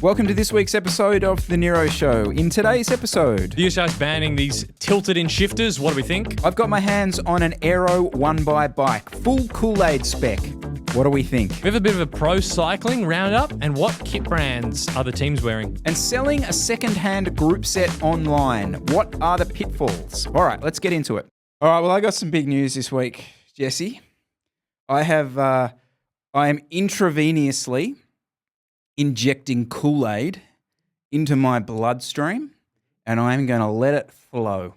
Welcome to this week's episode of the Nero Show. In today's episode, The UCI is banning these tilted-in shifters. What do we think? I've got my hands on an Aero 1x bike, full Kool Aid spec. What do we think? We have a bit of a pro cycling roundup, and what kit brands are the teams wearing? And selling a second-hand group set online. What are the pitfalls? All right, let's get into it. All right, well, I got some big news this week, Jesse. I am intravenously injecting Kool Aid into my bloodstream, and I am going to let it flow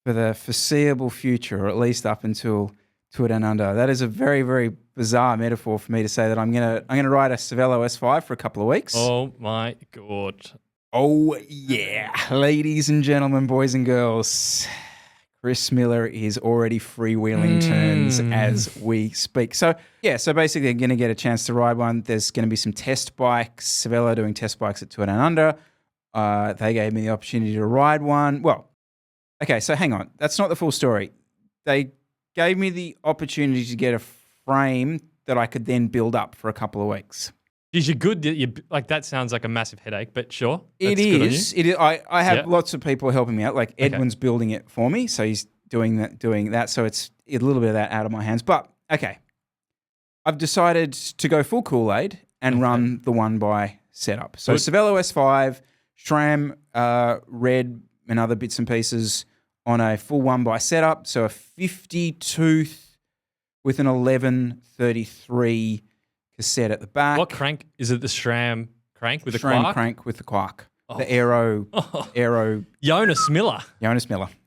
for the foreseeable future, or at least up until to it and under. That is a very, very bizarre metaphor for me to say that I'm gonna ride a Cervelo S5 for a couple of weeks. Oh my God. Oh yeah, ladies and gentlemen, boys and girls, Chris Miller is already freewheeling turns as we speak. So basically I'm going to get a chance to ride one. There's going to be some test bikes, Cervelo doing test bikes at 2 and under. They gave me the opportunity to ride one. Well, okay, so hang on. That's not the full story. They gave me the opportunity to get a frame that I could then build up for a couple of weeks. Is you good? That sounds like a massive headache, but sure. It is. I have lots of people helping me out. Like Edwin's building it for me, so he's doing that. So it's a little bit of that out of my hands. But okay, I've decided to go full Kool Aid and run the 1x setup. So Cervelo S5, SRAM, red, and other bits and pieces on a full 1x setup. So a 50 tooth with an 1133 cassette at the back. What crank? Is it the SRAM crank with the SRAM quark? crank with the quark. Oh. The Aero. Jonas Miller.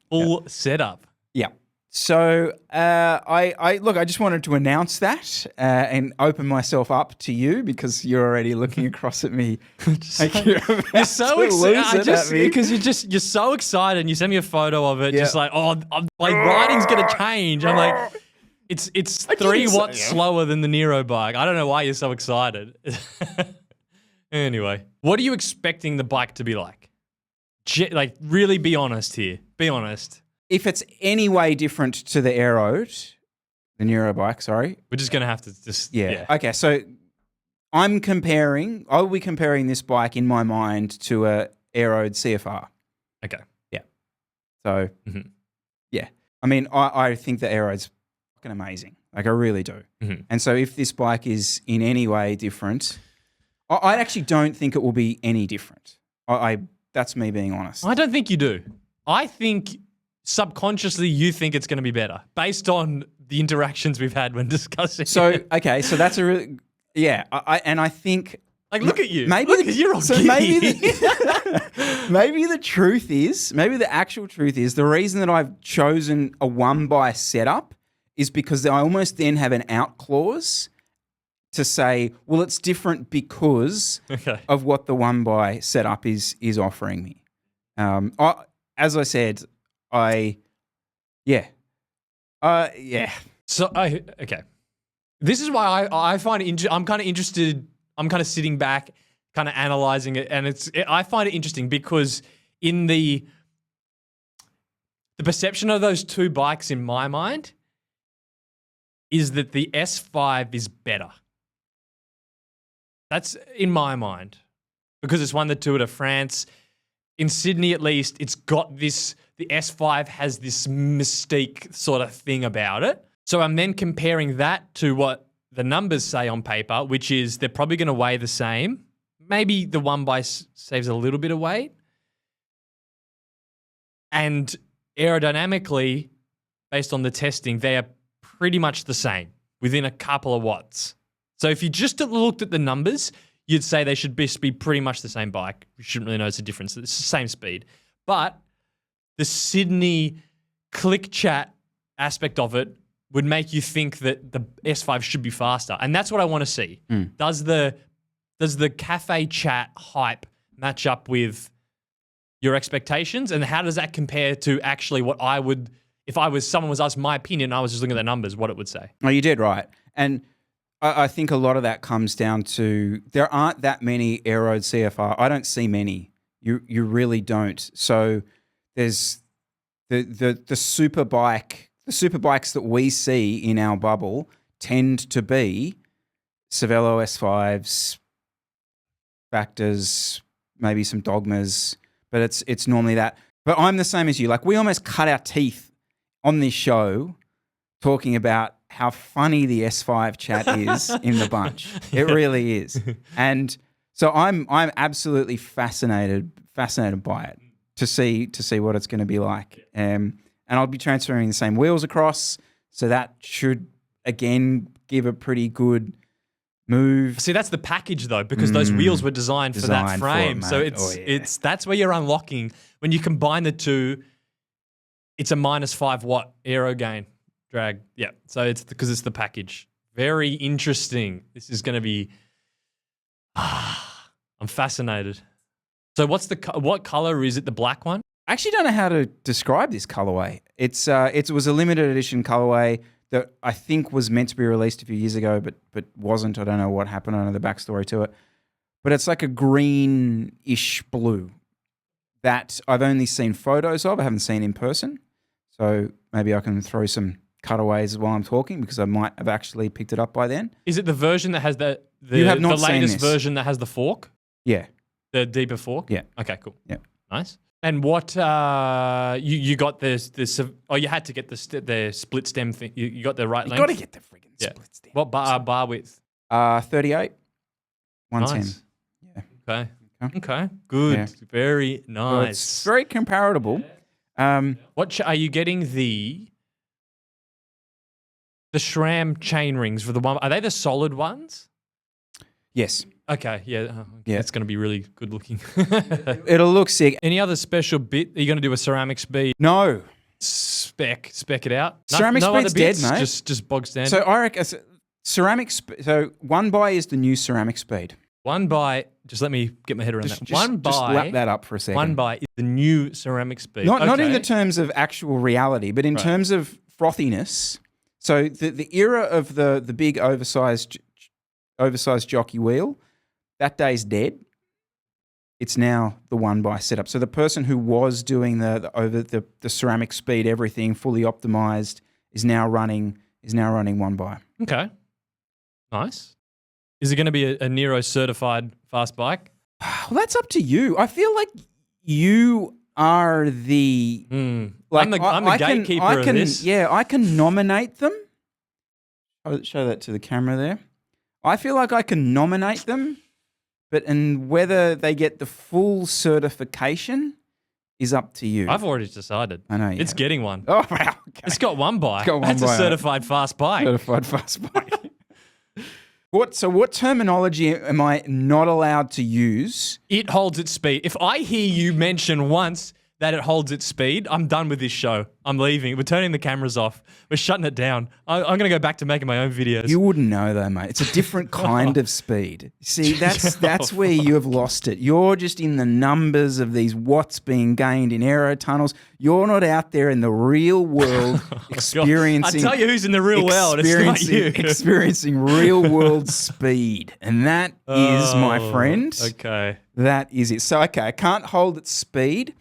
Full setup. Yeah. So I just wanted to announce that and open myself up to you because you're already looking across at me. You're so excited because you're so excited and you send me a photo of it, just like, my riding's gonna change. I'm like, it's 3 watts slower than the Nero bike. I don't know why you're so excited. Anyway, what are you expecting the bike to be like? Really be honest here. Be honest. If it's any way different to the Aero, the Nero bike, sorry. We're just going to have to just... Yeah. Okay, so I'll be comparing this bike in my mind to a Aero CFR. Okay. Yeah. So, yeah. I mean, I think the Aero's fucking amazing. Like, I really do. Mm-hmm. And so if this bike is in any way different, I actually don't think it will be any different. That's me being honest. I don't think you do. I think subconsciously you think it's going to be better based on the interactions we've had when discussing it. Okay, so that's a really... Yeah, I think... Like, look at you. Maybe you're all maybe the actual truth is the reason that I've chosen a 1x setup is because I almost then have an out clause to say, well, it's different because of what the 1x setup is offering me. As I said, So, okay. This is why I find it I'm kind of interested. I'm kind of sitting back, kind of analyzing it, and I find it interesting because in the perception of those two bikes in my mind is that the S5 is better. That's in my mind because it's won the Tour de France. In Sydney, at least, it's got this, the S5 has this mystique sort of thing about it. So I'm then comparing that to what the numbers say on paper, which is they're probably going to weigh the same. Maybe the 1x saves a little bit of weight. And aerodynamically, based on the testing, they are pretty much the same within a couple of watts. So if you just looked at the numbers, you'd say they should be pretty much the same bike. You shouldn't really notice a difference. It's the same speed. But the Sydney click chat aspect of it would make you think that the S5 should be faster. And that's what I want to see. Does the cafe chat hype match up with your expectations? And how does that compare to actually what I would, if someone was asked my opinion, I was just looking at the numbers, what it would say? Oh, you did right. And I think a lot of that comes down to there aren't that many Aero CFR. I don't see many. You really don't. So there's the super bike. The super bikes that we see in our bubble tend to be Cervelo S5s, factors, maybe some dogmas, but it's normally that. But I'm the same as you. Like, we almost cut our teeth on this show talking about how funny the S5 chat is in the bunch. It really is. And so I'm absolutely fascinated by it to see what it's going to be like. And I'll be transferring the same wheels across, so that should again give a pretty good move. See, that's the package though, because those wheels were designed for that frame. So it's that's where you're unlocking. When you combine the two, it's a -5 watt aero gain drag. Yeah. So it's because it's the package. Very interesting. This is going to be. I'm fascinated. So what color is it? The black one? I actually don't know how to describe this colorway. It was a limited edition colorway that I think was meant to be released a few years ago, but wasn't. I don't know what happened. I don't know the backstory to it. But it's like a greenish blue that I've only seen photos of. I haven't seen in person. So maybe I can throw some cutaways while I'm talking, because I might have actually picked it up by then. Is it the version that has the You have not seen latest this. version that has the fork? Yeah. The deeper fork? Yeah. Okay, cool. Yeah. Nice. And what you got this? Oh, you had to get the split stem thing. You got the right length. You got to get the friggin' split stem. What bar width? 38, 110. Nice. Yeah. Okay. Good. Yeah. Very nice. Well, it's very comparable. What are you getting the SRAM chain rings for the one? Are they the solid ones? Yes. Okay. Yeah. Yeah. It's going to be really good looking. It'll look sick. Any other special bit? Are you going to do a ceramic speed? No. Spec it out. Ceramic no speed's other bits, dead, mate. Just bog standard. So I reckon so 1 by is the new ceramic speed. 1 by. Just let me get my head around that. Just 1 by. Just lap that up for a second. 1 by is the new ceramic speed. Not in the terms of actual reality, but in terms of frothiness. So the era of the big oversized jockey wheel, that day's dead. It's now the 1 by setup. So the person who was doing the ceramic speed, everything fully optimized, is now running 1 by. Okay. Nice. Is it going to be a Nero certified fast bike? Well, that's up to you. I feel like you are the like I'm the gatekeeper of this. Yeah, I can nominate them. I'll show that to the camera there. I feel like I can nominate them, but whether they get the full certification is up to you. I've already decided. I know. It's getting one. Oh, wow. Okay. It's got 1 by. Got 1 That's by, a certified fast bike. Certified fast bike. What terminology am I not allowed to use? It holds its speed. If I hear you mention once that it holds its speed, I'm done with this show. I'm leaving. We're turning the cameras off. We're shutting it down. I'm going to go back to making my own videos. You wouldn't know though, mate. It's a different kind of speed. See, that's where you have lost it. You're just in the numbers of these watts being gained in aero tunnels. You're not out there in the real world experiencing. I tell you who's in the real world. It's not you. Experiencing real world speed. And that is, my friend. Okay. That is it. So, okay, I can't hold its speed.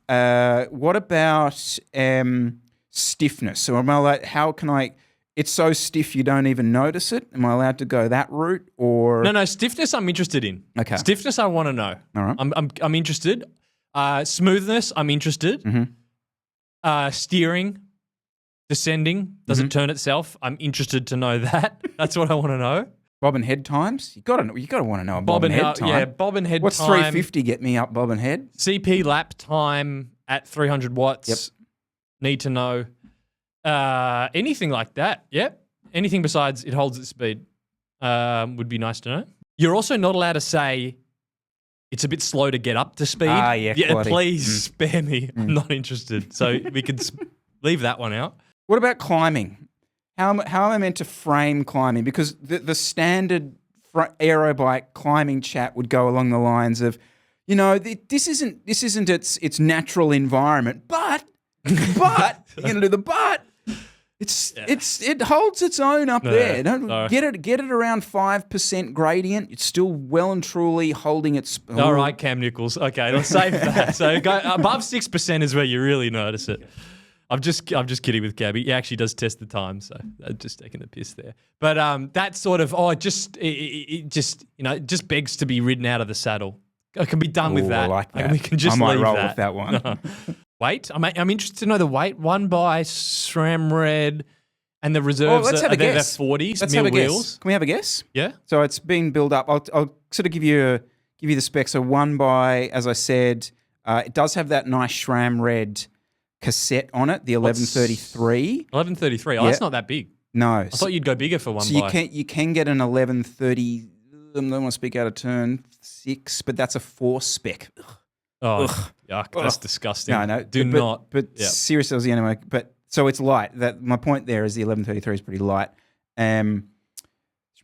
What about stiffness? So am I allowed, how can I, it's so stiff you don't even notice it. Am I allowed to go that route or? No, stiffness I'm interested in. Okay. Stiffness I want to know. All right. I'm interested. Smoothness I'm interested. Mm-hmm. Steering, descending, does it turn itself? I'm interested to know that. That's what I want to know. Bob and head times? You gotta want to know a bob and head time. Yeah, bob and head What's time. 350 get me up bob and head? CP lap time at 300 watts. Yep. Need to know. Anything like that. Yep. Anything besides it holds its speed would be nice to know. You're also not allowed to say it's a bit slow to get up to speed. Yeah, quality. Please spare me. I'm not interested. So we could leave that one out. What about climbing? How am I meant to frame climbing? Because the standard aero bike climbing chat would go along the lines of, this isn't its natural environment, but you're gonna do the but. It holds its own up there. Don't get it around 5% gradient. It's still well and truly holding its. All right, Cam Nichols. Okay, let's save that. So go above 6% is where you really notice it. I'm just kidding with Gabby. He actually does test the time, so I'm just taking the piss there. But that sort of it just begs to be ridden out of the saddle. I can be done with that. I like that. We can just I might leave roll that. with that one. Weight? I'm interested to know the weight. One by SRAM Red, and the reserves. Let's have a they're guess. 40s. Let's mil have a wheels. guess. Can we have a guess? Yeah. So it's been built up. I'll sort of give you the specs. So one by, as I said, it does have that nice SRAM Red cassette on it, the 1133. 1133. Oh, Yeah. that's not that big. No. I thought you'd go bigger for one So you can get an 1130. I don't want to speak out of turn 6, but that's a 4 spec. Oh, Ugh. yuck. That's disgusting. No. Do but, not. But Yep. seriously, that was the anyway. But so it's light. That my point there is the 1133 is pretty light.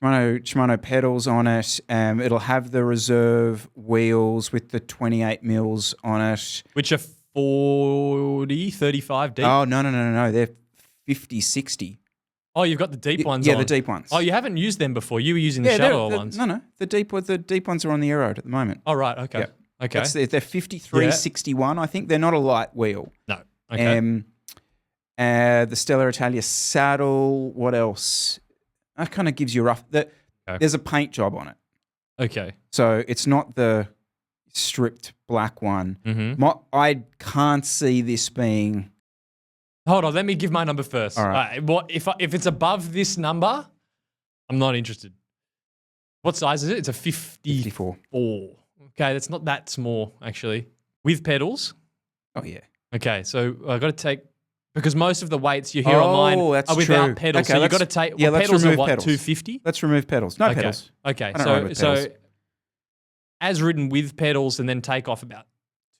Shimano pedals on it. It'll have the reserve wheels with the 28 mils on it. Which are 40, 35 deep. Oh no. They're 50, 60. Oh, you've got the deep ones Yeah, on. the deep ones. Oh, you haven't used them before. You were using the they're- shallower they're- ones. No. The deep ones are on the Aero at the moment. Oh, right. Okay. Yep. Okay. They're 5361. I think they're not a light wheel. No. Okay. The Stella Italia saddle. What else? That kind of gives you a rough. There's a paint job on it, Okay. so it's not the stripped black one. Mm-hmm. I can't see this being. Hold on. Let me give my number first. All right. What if it's above this number? I'm not interested. What size is it? It's a 54. 54. Okay, that's not that small actually. With pedals. Oh yeah. Okay, so I've got to take because most of the weights you hear online that's are without true. pedals. Okay, So you've got to take let's pedals are remove what, pedals. 250? Let's remove pedals. No Okay. pedals. Okay, I don't ride with so pedals. as ridden with pedals and then take off about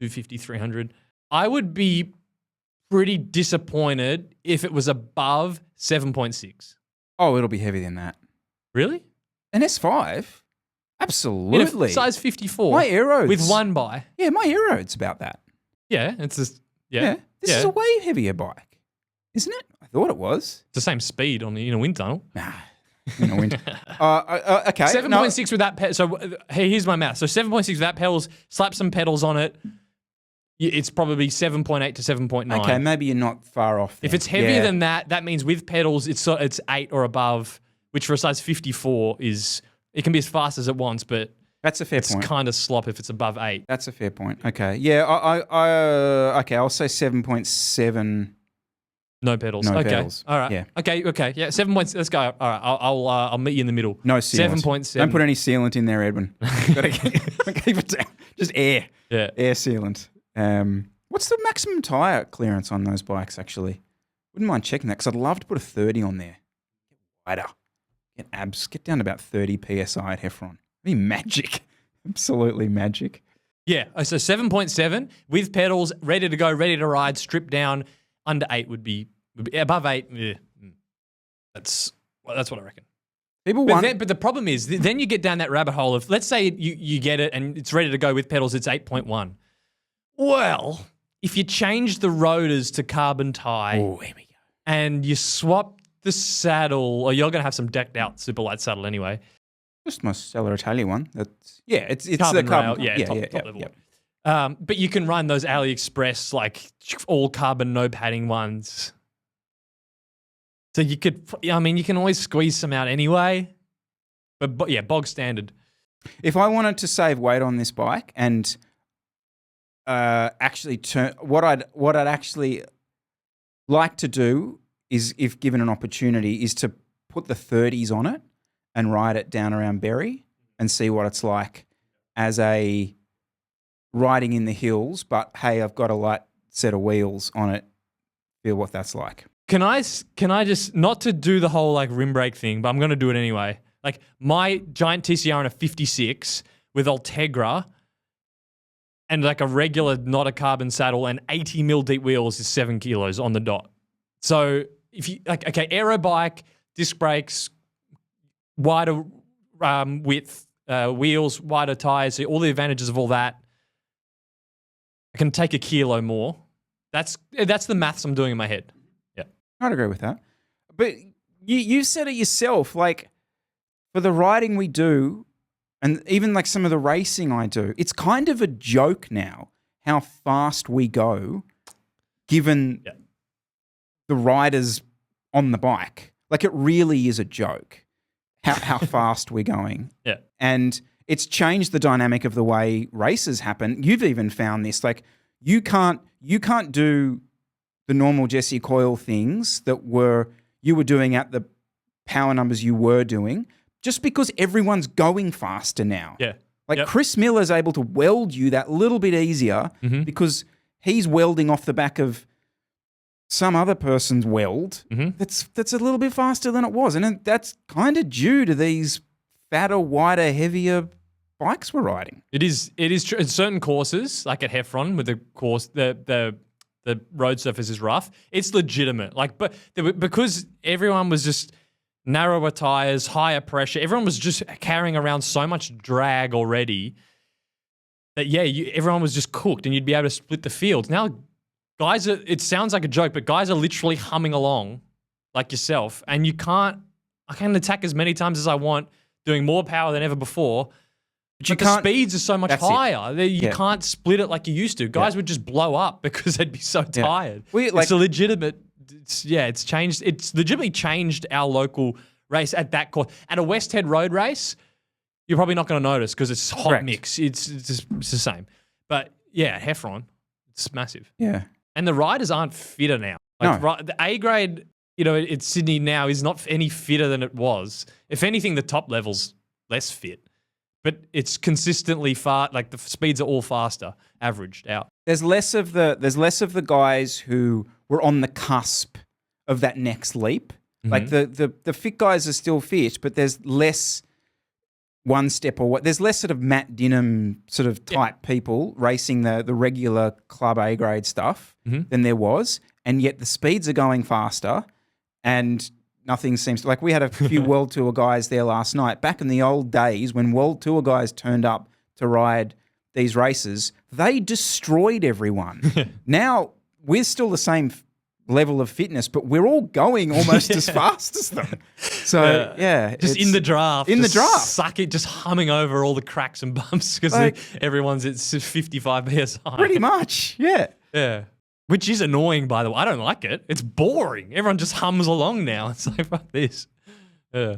250, 300, I would be pretty disappointed if it was above 7.6. Oh, it'll be heavier than that. Really? An S5? Absolutely. In a size 54 My Aero's with one by. Yeah, my Aero's about that. Yeah, it's just, This is a way heavier bike, isn't it? I thought it was. It's the same speed in a wind tunnel. Nah. In a winter. Okay. 7.6 with that pedal. So here's my math. So 7.6 with that pedals, slap some pedals on it. It's probably 7.8 to 7.9. Okay, maybe you're not far off. If then. it's heavier Yeah. than that, that means with pedals, it's 8 or above, which for a size 54 it can be as fast as it wants, but That's a fair it's point. kind of slop if it's above 8. That's a fair point. Okay. Yeah, okay, I'll say 7.7. No pedals. No okay. pedals. All right. Yeah. Okay. Yeah. 7 points. Let's go. All right. I'll meet you in the middle. No sealant. 7.7. Don't put any sealant in there, Edwin. Gotta keep it down. Just air. Yeah. Air sealant. What's the maximum tyre clearance on those bikes, actually? Wouldn't mind checking that because I'd love to put a 30 on there. Get wider. Get abs. Get down to about 30 PSI at Heffron. It'd be magic. Absolutely magic. Yeah. So 7.7 with pedals, ready to go, ready to ride, stripped down. Under 8 would be above 8. Yeah. That's what I reckon. But the problem is, then you get down that rabbit hole of, let's say you get it and it's ready to go with pedals, it's 8.1. Well, if you change the rotors to carbon tie Here we go. and you swap the saddle, or you're going to have some decked out super light saddle anyway. Just my Stella Italia one. It's Carbon the carbon. rail, top level one. But you can run those AliExpress, like all carbon, no padding ones. So you can always squeeze some out anyway. But yeah, bog standard. If I wanted to save weight on this bike and actually turn, what I'd actually like to do is, if given an opportunity, is to put the 30s on it and ride it down around Berry and see what it's like as a riding in the hills. But hey, I've got a light set of wheels on it. Feel what that's like. Can I just, not to do the whole like rim brake thing, but I'm going to do it anyway. Like my giant TCR on a 56 with Ultegra and like a regular, not a carbon saddle and 80 mil deep wheels is 7 kilos on the dot. So if you aero bike, disc brakes, wider width, wheels, wider tires, so all the advantages of all that. I can take a kilo more. That's the maths I'm doing in my head. Yeah. I'd agree with that. But you said it yourself, like for the riding we do, and even like some of the racing I do, it's kind of a joke now how fast we go, given the riders on the bike. Like, it really is a joke how fast we're going. Yeah. And it's changed the dynamic of the way races happen. You've even found this. Like, you can't do the normal Jesse Coyle things that you were doing at the power numbers you were doing, just because everyone's going faster now. Yeah. Like, Chris Miller's able to weld you that little bit easier because he's welding off the back of some other person's weld that's a little bit faster than it was. And that's kind of due to these fatter, wider, heavier bikes we're riding. It is true. In certain courses, like at Heffron, with the course, the road surface is rough, it's legitimate. Like, but because everyone was just narrower tires, higher pressure, everyone was just carrying around so much drag already that, everyone was just cooked and you'd be able to split the field. Now, guys, it sounds like a joke, but guys are literally humming along like yourself, and I can attack as many times as I want, doing more power than ever before. But the speeds are so much higher. You can't split it like you used to. Guys would just blow up because they'd be so tired. It's a legitimate. It's changed. It's legitimately changed our local race at that course. At a West Head Road race, you're probably not going to notice because it's hot mix. It's the same. But yeah, Heffron, it's massive. Yeah. And the riders aren't fitter now. Like, the A grade, it's Sydney now is not any fitter than it was. If anything, the top level's less fit. But it's consistently like the speeds are all faster, averaged out. There's less of the guys who were on the cusp of that next leap. Like the fit guys are still fit, but there's less one step or what. There's less sort of Matt Dinham sort of type people racing the regular club A grade stuff than there was, and yet the speeds are going faster, and nothing seems to, like, we had a few World Tour guys there last night. Back in the old days when World Tour guys turned up to ride these races, they destroyed everyone. Now we're still the same level of fitness, but we're all going almost as fast as them. So just in the draft, suck it, just humming over all the cracks and bumps because everyone's at 55 psi. Pretty much, yeah. Which is annoying, by the way. I don't like it. It's boring. Everyone just hums along now. It's like, fuck this. Yeah.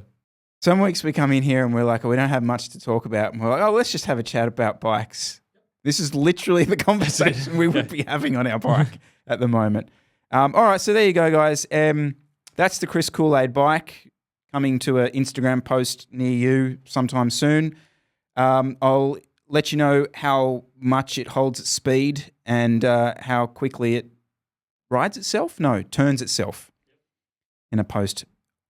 Some weeks we come in here and we're like, we don't have much to talk about. And we're like, let's just have a chat about bikes. This is literally the conversation we would be having on our bike at the moment. All right, so there you go, guys. That's the Chris Kool Aid bike coming to an Instagram post near you sometime soon. I'll let you know how much it holds its speed and how quickly it turns itself in a post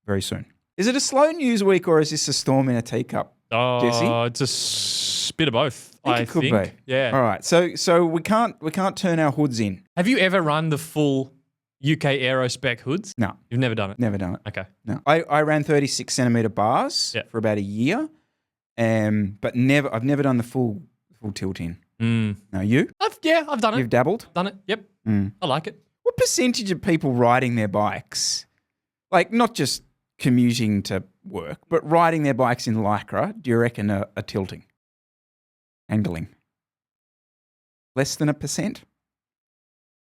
very soon. Is it a slow news week or is this a storm in a teacup, Jesse? It's a bit of both, I think. It could be. Yeah. All right, so we can't turn our hoods in. Have you ever run the full UK Aero spec hoods? No. You've never done it? Never done it. Okay. No. I ran 36 centimetre bars for about a year, but I've never done the full tilt in. No, you? I've done it. You've dabbled? Done it, yep. I like it. What percentage of people riding their bikes, like not just commuting to work, but riding their bikes in Lycra, do you reckon are tilting? Angling? Less than 1%?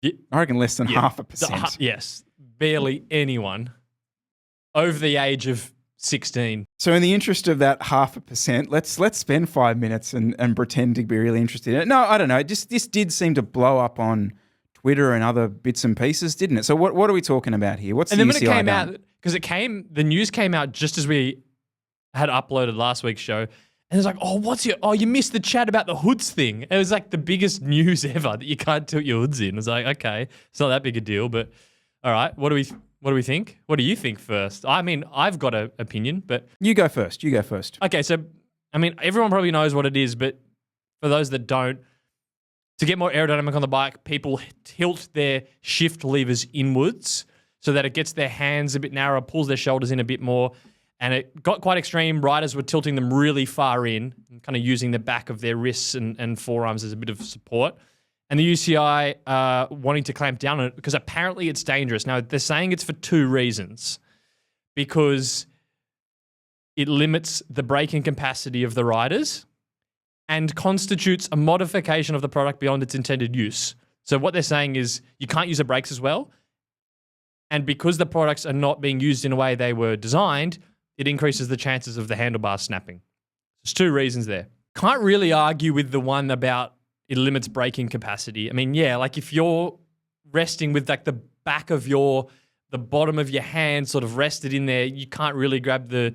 Yeah. I reckon less than 0.5%. Yes. Barely anyone over the age of 16. So in the interest of that 0.5%, let's spend 5 minutes and pretend to be really interested in it. No, I don't know. This did seem to blow up on Twitter and other bits and pieces, didn't it? So what are we talking about here? What's the UCI when it came done? out, because the news came out just as we had uploaded last week's show, and it's like, you missed the chat about the hoods thing. It was like the biggest news ever that you can't tilt your hoods in. It's like, okay, it's not that big a deal, but all right, what do we think? What do you think first? I mean, I've got an opinion, but You go first. Okay, so I mean, everyone probably knows what it is, but for those that don't, to get more aerodynamic on the bike, people tilt their shift levers inwards so that it gets their hands a bit narrower, pulls their shoulders in a bit more. And it got quite extreme. Riders were tilting them really far in, kind of using the back of their wrists and forearms as a bit of support. And the UCI wanting to clamp down on it because apparently it's dangerous. Now, they're saying it's for two reasons. Because it limits the braking capacity of the riders and constitutes a modification of the product beyond its intended use. So what they're saying is you can't use the brakes as well. And because the products are not being used in a way they were designed, it increases the chances of the handlebar snapping. There's two reasons there. Can't really argue with the one about it limits braking capacity. I mean, yeah, like if you're resting with like the back of the bottom of your hand sort of rested in there, you can't really grab the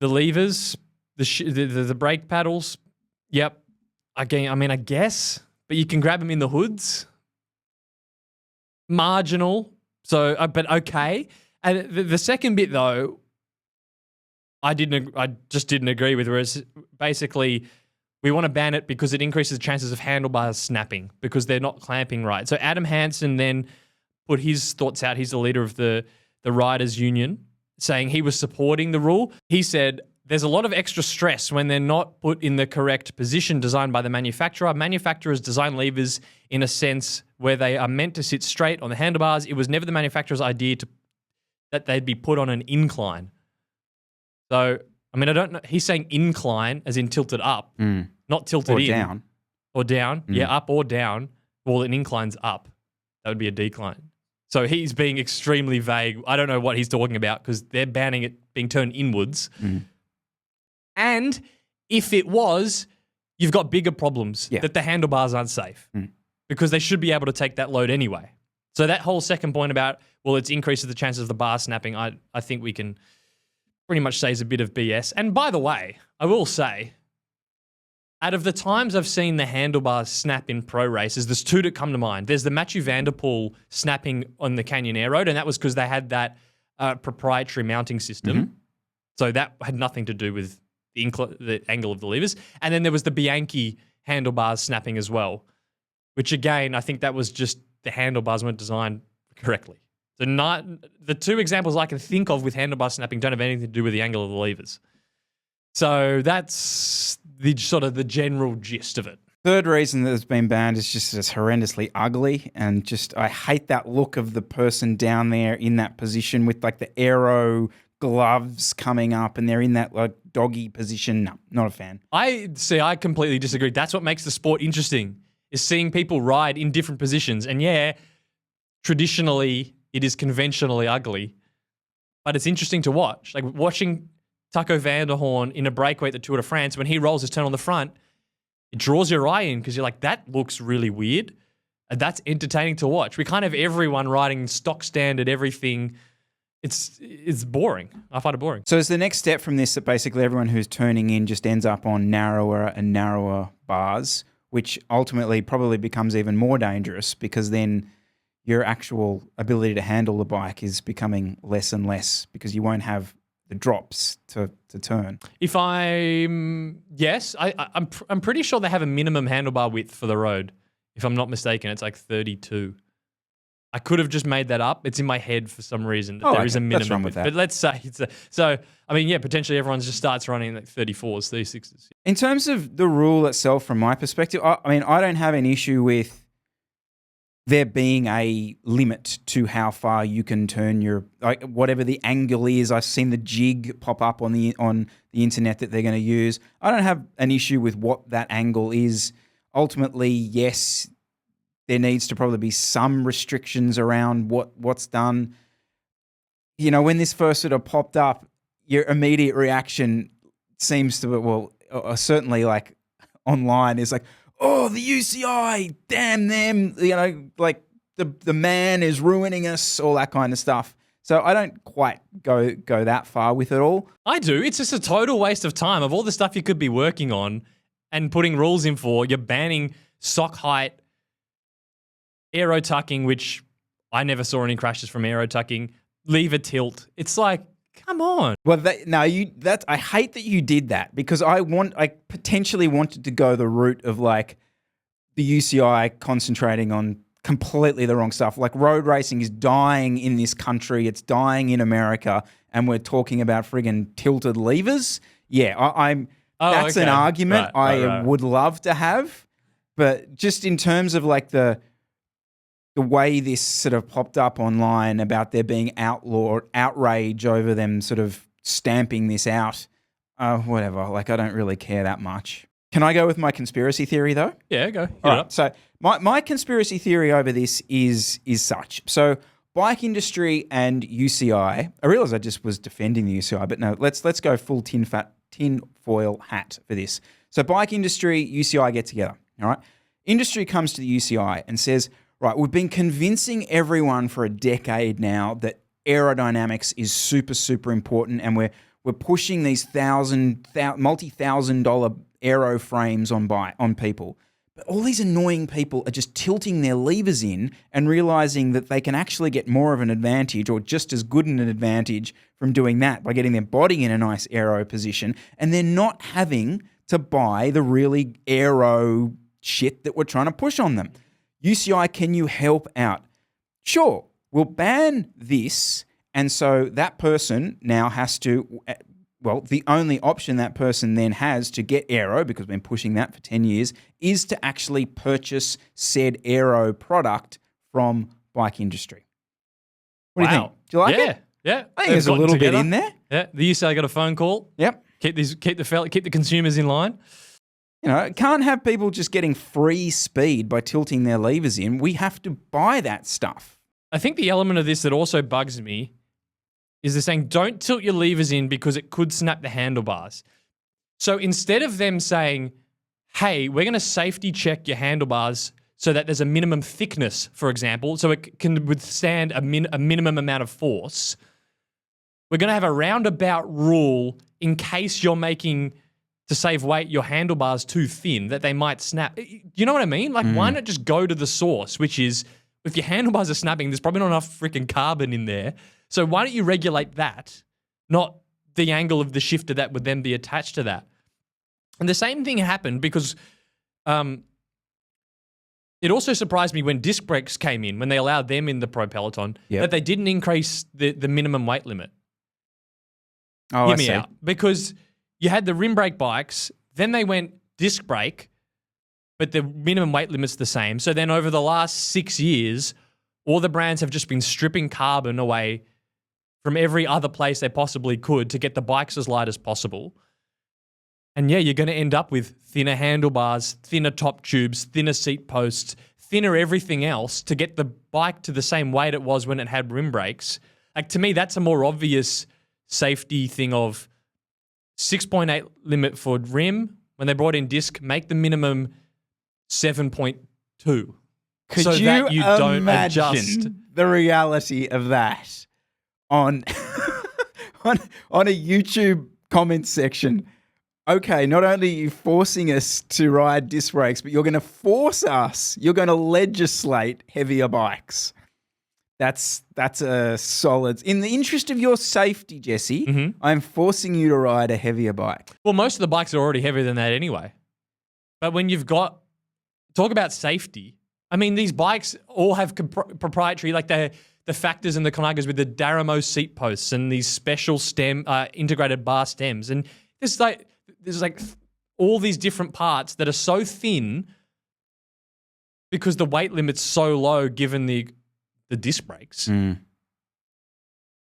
levers, the brake paddles. Yep. Again, I mean, I guess, but you can grab them in the hoods. Marginal. So, but okay. And the second bit though, I just didn't agree with. Whereas basically, we want to ban it because it increases the chances of handlebars snapping because they're not clamping right. So Adam Hansen then put his thoughts out. He's the leader of the Riders Union, saying he was supporting the rule. He said, there's a lot of extra stress when they're not put in the correct position designed by the manufacturer. Manufacturers design levers in a sense where they are meant to sit straight on the handlebars. It was never the manufacturer's idea that they'd be put on an incline. So, I mean, I don't know. He's saying incline as in tilted up, not tilted in. Down. Or down. Yeah, up or down. Well, an incline's up. That would be a decline. So he's being extremely vague. I don't know what he's talking about because they're banning it being turned inwards. And if it was, you've got bigger problems that the handlebars aren't safe because they should be able to take that load anyway. So that whole second point about, well, it's increases the chances of the bar snapping, I think we can pretty much say is a bit of BS. And by the way, I will say, out of the times I've seen the handlebars snap in pro races, there's two that come to mind. There's the Mathieu van der Poel snapping on the Canyon Aero, and that was because they had that proprietary mounting system. So that had nothing to do with the angle of the levers. And then there was the Bianchi handlebars snapping as well, which again, I think that was just the handlebars weren't designed correctly. So the two examples I can think of with handlebar snapping don't have anything to do with the angle of the levers. So that's the sort of the general gist of it. Third reason that it's been banned is just it's horrendously ugly, and just I hate that look of the person down there in that position with like the Aero gloves coming up and they're in that like doggy position. No, not a fan. I completely disagree. That's what makes the sport interesting, is seeing people ride in different positions. And yeah, traditionally it is conventionally ugly, but it's interesting to watch. Like watching Taco van der Hoorn in a breakaway at the Tour de France, when he rolls his turn on the front, it draws your eye in because you're like, that looks really weird. And that's entertaining to watch. We can't have everyone riding stock standard everything. It's boring. I find it boring. So is the next step from this that basically everyone who's turning in just ends up on narrower and narrower bars, which ultimately probably becomes even more dangerous because then your actual ability to handle the bike is becoming less and less because you won't have the drops to turn. If I'm pretty sure they have a minimum handlebar width for the road. If I'm not mistaken, it's like 32. I could have just made that up. It's in my head for some reason that there is a minimum. That's wrong with that. But let's say so. I mean, yeah, potentially everyone just starts running like 34s, 36s. In terms of the rule itself, from my perspective, I mean, I don't have an issue with there being a limit to how far you can turn your, like, whatever the angle is. I've seen the jig pop up on the internet that they're going to use. I don't have an issue with what that angle is. Ultimately, yes, there needs to probably be some restrictions around what's done. You know, when this first sort of popped up, your immediate reaction seems to be, well, certainly like online is like, oh, the UCI, damn them, you know, like the man is ruining us, all that kind of stuff. So I don't quite go that far with it all. I do. It's just a total waste of time. Of all the stuff you could be working on and putting rules in for, you're banning sock height, aero tucking, which I never saw any crashes from aero tucking, lever tilt. It's like, come on. Well, I hate that you did that because I potentially wanted to go the route of like the UCI concentrating on completely the wrong stuff. Like road racing is dying in this country. It's dying in America. And we're talking about friggin' tilted levers. Yeah, that's an argument I would love to have. But just in terms of like the way this sort of popped up online about there being outrage over them sort of stamping this out, whatever. Like, I don't really care that much. Can I go with my conspiracy theory, though? Yeah, go. All right. So my conspiracy theory over this is such. So bike industry and UCI. I realize I just was defending the UCI, but no, let's go full tin foil hat for this. So bike industry, UCI get together, all right? Industry comes to the UCI and says, right, we've been convincing everyone for a decade now that aerodynamics is super, super important, and we're pushing these multi-$1,000 aero frames on people. But all these annoying people are just tilting their levers in and realizing that they can actually get more of an advantage, or just as good an advantage, from doing that by getting their body in a nice aero position, and they're not having to buy the really aero shit that we're trying to push on them. UCI, can you help out? Sure, we'll ban this, and so that person now has to, well, the only option that person then has to get aero, because we've been pushing that for 10 years, is to actually purchase said aero product from bike industry. What do you think? Do you like it? Yeah. I think there's a little bit in there. Yeah. The UCI got a phone call. Yep. Keep the consumers in line. You know, can't have people just getting free speed by tilting their levers in. We have to buy that stuff. I think the element of this that also bugs me is they're saying, don't tilt your levers in because it could snap the handlebars. So instead of them saying, hey, we're going to safety check your handlebars so that there's a minimum thickness, for example, so it can withstand a minimum amount of force, we're going to have a roundabout rule in case you're making, to save weight, your handlebars too thin that they might snap. You know what I mean? Like, why not just go to the source, which is, if your handlebars are snapping, there's probably not enough freaking carbon in there. So why don't you regulate that, not the angle of the shifter that would then be attached to that? And the same thing happened because it also surprised me when disc brakes came in, when they allowed them in the Pro Peloton, that they didn't increase the minimum weight limit. Oh, Hear me out. Because you had the rim brake bikes, then they went disc brake, but the minimum weight limit's the same. So then over the last 6 years, all the brands have just been stripping carbon away from every other place they possibly could to get the bikes as light as possible. And yeah, you're going to end up with thinner handlebars, thinner top tubes, thinner seat posts, thinner everything else to get the bike to the same weight it was when it had rim brakes. Like, to me, that's a more obvious safety thing of 6.8 limit for rim. When they brought in disc, make the minimum 7.2. Could so you that you don't imagine adjust the reality of that on on a YouTube comment section? Okay, not only are you forcing us to ride disc brakes, but you're going to force us. You're going to legislate heavier bikes. That's a solid. In the interest of your safety, Jesse, I'm forcing you to ride a heavier bike. Well, most of the bikes are already heavier than that anyway. But when you've got, talk about safety. I mean, these bikes all have proprietary, like the factors and the Conagas with the Daramo seat posts and these special integrated bar stems. And there's like all these different parts that are so thin because the weight limit's so low given the disc brakes.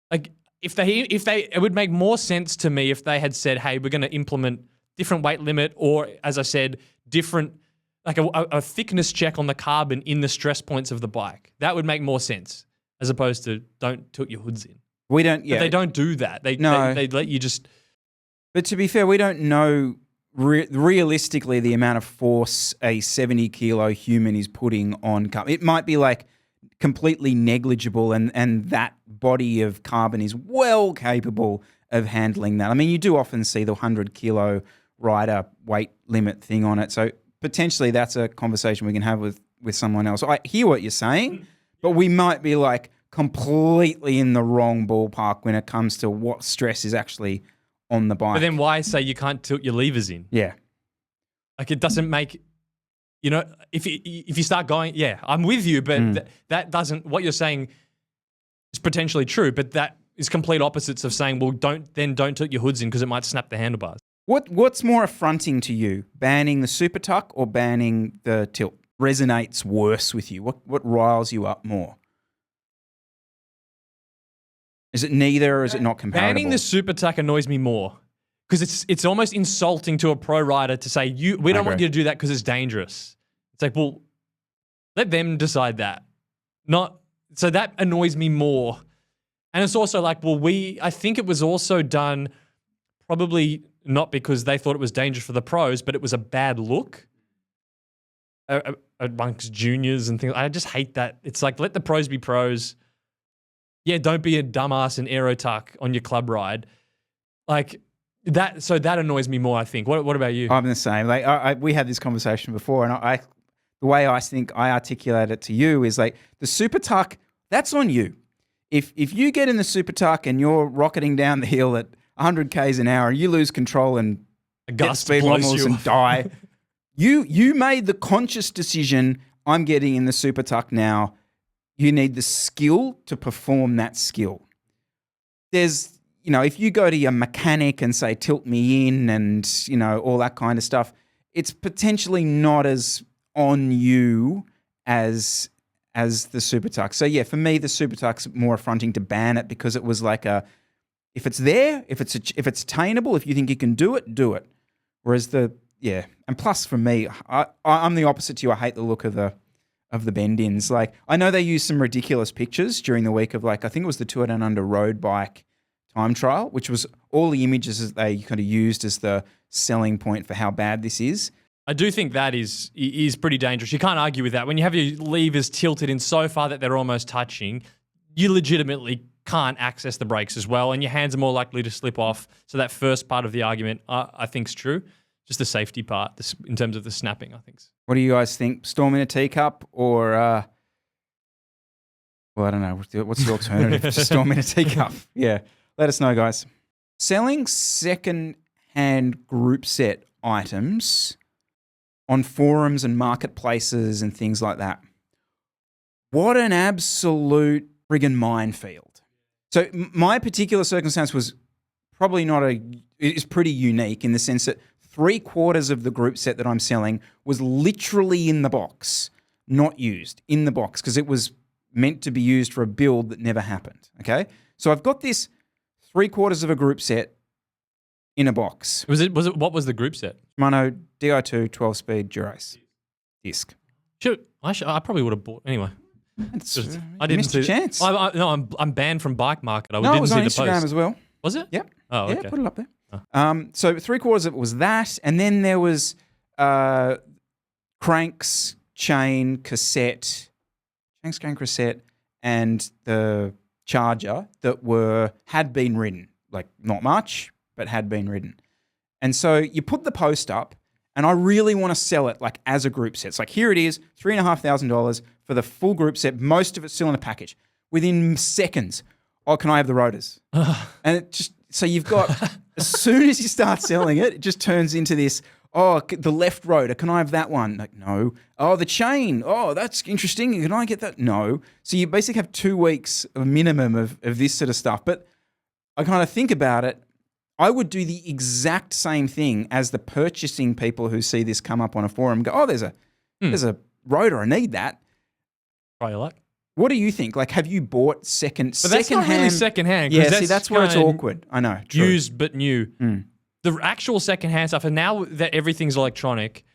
Like, it would make more sense to me if they had said, hey, we're going to implement different weight limit, or, as I said, different, like a thickness check on the carbon in the stress points of the bike. That would make more sense, as opposed to don't tilt your hoods in. We don't, yeah. But they don't do that. They let you just... But to be fair, we don't know realistically the amount of force a 70-kilo human is putting on carbon. It might be like completely negligible, and that body of carbon is well capable of handling that. I mean, you do often see the 100-kilo rider weight limit thing on it. So potentially that's a conversation we can have with someone else. I hear what you're saying, but we might be like completely in the wrong ballpark when it comes to what stress is actually on the bike. But then why say you can't tilt your levers in? Yeah. Like, it doesn't make... You know, if you start going, yeah, I'm with you, but that doesn't, what you're saying is potentially true, but that is complete opposites of saying, well, don't tilt your hoods in because it might snap the handlebars. What's more affronting to you, banning the super tuck or banning the tilt? Resonates worse with you? What riles you up more? Is it neither, or is it not comparable? Banning the super tuck annoys me more. Because it's almost insulting to a pro rider to say, we don't want you to do that because it's dangerous. It's like, well, let them decide that. Not So that annoys me more. And it's also like, well, I think it was also done probably not because they thought it was dangerous for the pros, but it was a bad look amongst juniors and things. I just hate that. It's like, let the pros be pros. Yeah, don't be a dumbass in Aero tuck on your club ride. Like that. So that annoys me more, I think. What about you? I'm the same. Like we had this conversation before, and the way I think I articulate it to you is like the super tuck. That's on you. If you get in the super tuck and you're rocketing down the hill at 100 k's an hour and you lose control and get speed normals and die, you made the conscious decision. I'm getting in the super tuck now. You need the skill to perform that skill. There's, if you go to your mechanic and say, tilt me in and, all that kind of stuff, it's potentially not as on you as the super tuck. So yeah, for me, the super tuck's more affronting to ban it because it was like if it's there, if it's attainable, if you think you can do it, do it. Whereas and plus for me, I'm the opposite to you. I hate the look of the bend-ins. Like, I know they used some ridiculous pictures during the week of, like, I think it was the 2 Down Under road bike time trial, which was all the images that they kind of used as the selling point for how bad this is. I do think that is pretty dangerous. You can't argue with that. When you have your levers tilted in so far that they're almost touching, you legitimately can't access the brakes as well, and your hands are more likely to slip off. So that first part of the argument, I think, is true. Just the safety part, in terms of the snapping, I think. What do you guys think? Storm in a teacup or, well, I don't know. What's the alternative to storm in a teacup? Yeah, let us know, guys. Selling second-hand group set items on forums and marketplaces and things like that. What an absolute friggin' minefield. So my particular circumstance was probably it's pretty unique in the sense that 3/4 of the group set that I'm selling was literally in the box, not used, in the box, because it was meant to be used for a build that never happened, okay? So I've got this 3/4 of a group set in a box. What was the group set? Shimano Di2 12-speed Durace disc. I probably would have bought anyway. I didn't see a chance. I'm banned from Bike Market. It was on Instagram as well. Was it? Yep. Oh, okay. Yeah, put it up there. So 3/4 of it was that, and then there was cranks, chain, cassette, and the charger that had been ridden. Like, not much, but had been ridden. And so you put the post up, and I really want to sell it like as a group set. It's like, here it is, $3,500 for the full group set. Most of it's still in the package. Within seconds, can I have the rotors? And it just, so you've got, as soon as you start selling it, it just turns into this, the left rotor, can I have that one? Like, no. Oh, the chain. Oh, that's interesting. Can I get that? No. So you basically have 2 weeks of minimum of this sort of stuff. But I kind of think about it. I would do the exact same thing as the purchasing people who see this come up on a forum and go, oh, there's a rotor. I need that. Try your luck. What do you think? Like, have you bought second-hand? But that's not really second-hand. Yeah, that's where it's awkward. I know. True. Used but new. The actual second-hand stuff, and now that everything's electronic,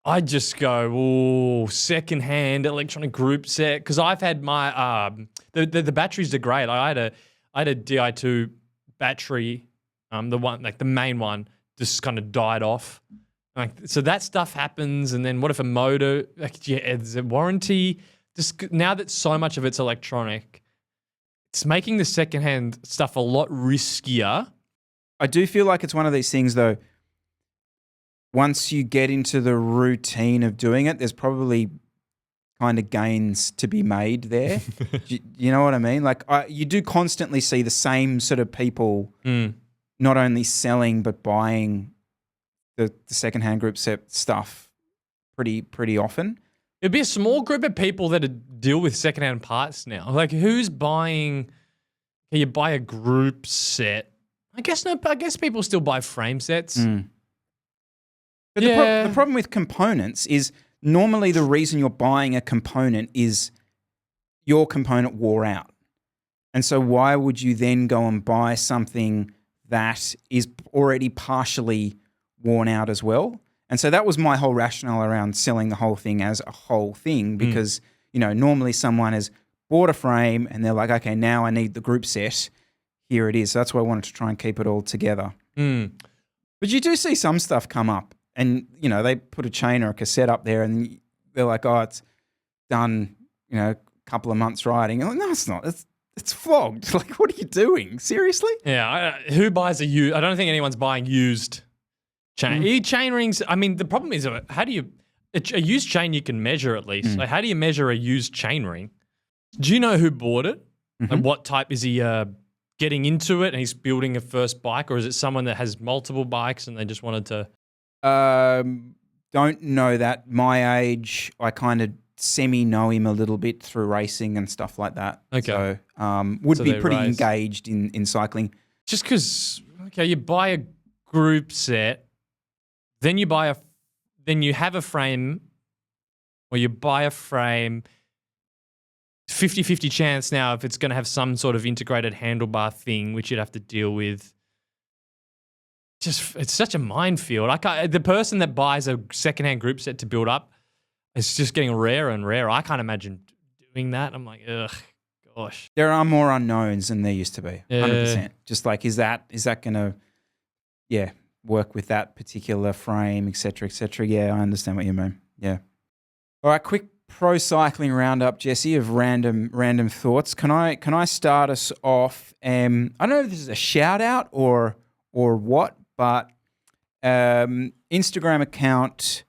I just go, second-hand electronic group set. Because I've had my, the batteries are great. I had a Di2 battery, the one, like the main one, just kind of died off. Like, so that stuff happens, and then what if a motor, is it warranty? Just now that so much of it's electronic, it's making the secondhand stuff a lot riskier. I do feel like it's one of these things, though, once you get into the routine of doing it, there's probably kind of gains to be made there. You know what I mean? Like, you do constantly see the same sort of people not only selling but buying the secondhand group set stuff pretty often. It'd be a small group of people that deal with secondhand parts now. Like, who's buying? Can you buy a group set? I guess no. I guess people still buy frame sets. But the problem with components is normally the reason you're buying a component is your component wore out, and so why would you then go and buy something that is already partially worn out as well? And so that was my whole rationale around selling the whole thing as a whole thing, because, normally someone has bought a frame, and they're like, okay, now I need the group set. Here it is. So that's why I wanted to try and keep it all together. But you do see some stuff come up, and they put a chain or a cassette up there, and they're like, oh, it's done, a couple of months riding. I'm like, no, it's not. It's flogged. Like, what are you doing? Seriously? Yeah. Who buys a used? I don't think anyone's buying used chain. Chain rings. I mean, the problem is, how do you a used chain you can measure at least? Like, how do you measure a used chain ring? Do you know who bought it? And what type is he? Getting into it and he's building a first bike, or is it someone that has multiple bikes and they just wanted to? Don't know that. My age, I kind of semi-know him a little bit through racing and stuff like that. Okay. So would So be they pretty race. engaged in cycling. Just because, okay, you buy a group set, then you have a frame, or you buy a frame, 50-50 chance now if it's going to have some sort of integrated handlebar thing, which you'd have to deal with. It's such a minefield. The person that buys a secondhand group set to build up, it's just getting rarer and rarer. I can't imagine doing that. I'm like, ugh, gosh. There are more unknowns than there used to be. 100%. Yeah. Just like, is that going to, work with that particular frame, et cetera, et cetera? Yeah, I understand what you mean. Yeah. All right, quick pro cycling roundup, Jesse, of random thoughts. Can I start us off? I don't know if this is a shout out or what, but Instagram account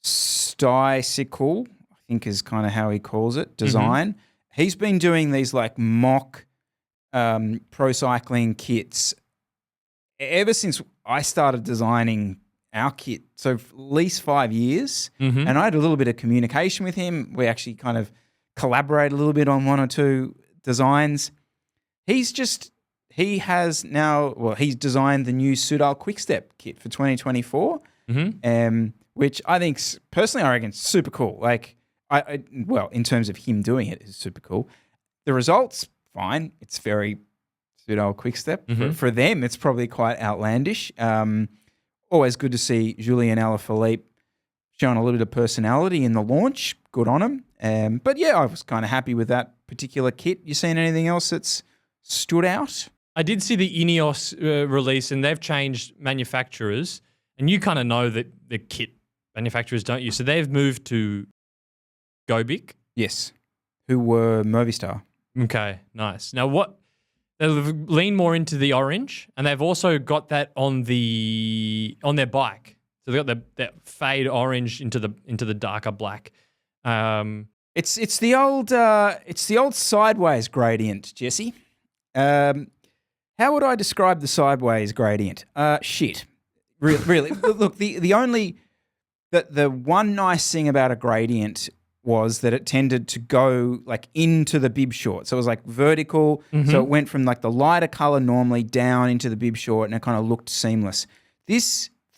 Stycicle, I think is kind of how he calls it, design. He's been doing these like mock pro cycling kits ever since I started designing our kit. So for at least 5 years. And I had a little bit of communication with him. We actually kind of collaborate a little bit on one or two designs. He's designed the new Soudal Quickstep kit for 2024, which I think, personally, I reckon super cool. Like, well, in terms of him doing it, it's super cool. The results, fine. It's very Soudal Quickstep. For them, it's probably quite outlandish. Always good to see Julien Alaphilippe showing a little bit of personality in the launch. Good on him. But yeah, I was kind of happy with that particular kit. You seen anything else that's stood out? I did see the Ineos release, and they've changed manufacturers. And you kind of know that the kit manufacturers, don't you? So they've moved to Gobic. Yes. Who were Movistar. Okay, nice. Now they've leaned more into the orange, and they've also got that on their bike. So they've got that fade orange into the darker black. It's the old sideways gradient, Jesse. How would I describe the sideways gradient? Shit. Really. Look, the one nice thing about a gradient was that it tended to go like into the bib short. So it was like vertical. So it went from like the lighter color normally down into the bib short, and it kind of looked seamless. The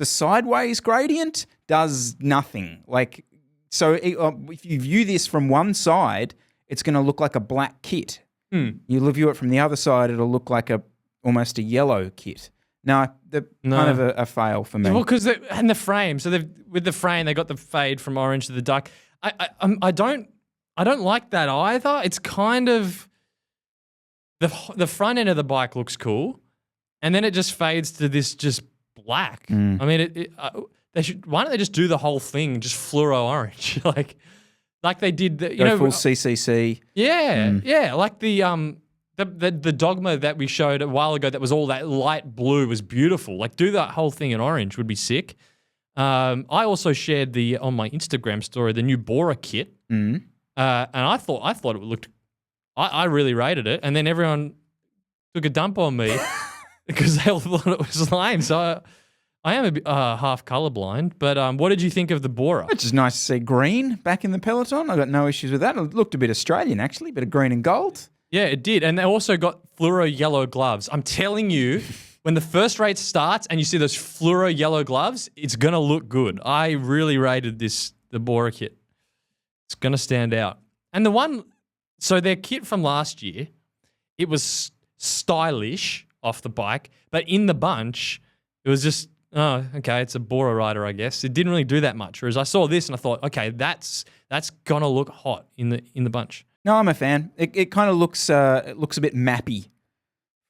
sideways gradient does nothing. Like, so if you view this from one side, it's going to look like a black kit. You view it from the other side, it'll look like almost a yellow kit. No, kind of a fail for me. Well, because the frame. So with the frame, they got the fade from orange to the dark. I don't like that either. It's kind of the front end of the bike looks cool, and then it just fades to this just black. I mean, why don't they just do the whole thing just fluoro orange, like they did? Full CCC. Yeah, like the Dogma that we showed a while ago that was all that light blue was beautiful. Like, do that whole thing in orange would be sick. I also shared on my Instagram story the new Bora kit, and I thought it looked. I really rated it, and then everyone took a dump on me because they all thought it was lame. So I am a bit half colorblind. But what did you think of the Bora? It's just nice to see green back in the peloton. I got no issues with that. It looked a bit Australian actually, bit of green and gold. Yeah, it did, and they also got fluoro yellow gloves. I'm telling you. When the first race starts and you see those fluoro yellow gloves, it's going to look good. I really rated the Bora kit. It's going to stand out. And their kit from last year, it was stylish off the bike, but in the bunch, it was just, oh, okay, it's a Bora rider, I guess. It didn't really do that much. Whereas I saw this and I thought, okay, that's going to look hot in the bunch. No, I'm a fan. It kind of looks it looks a bit mappy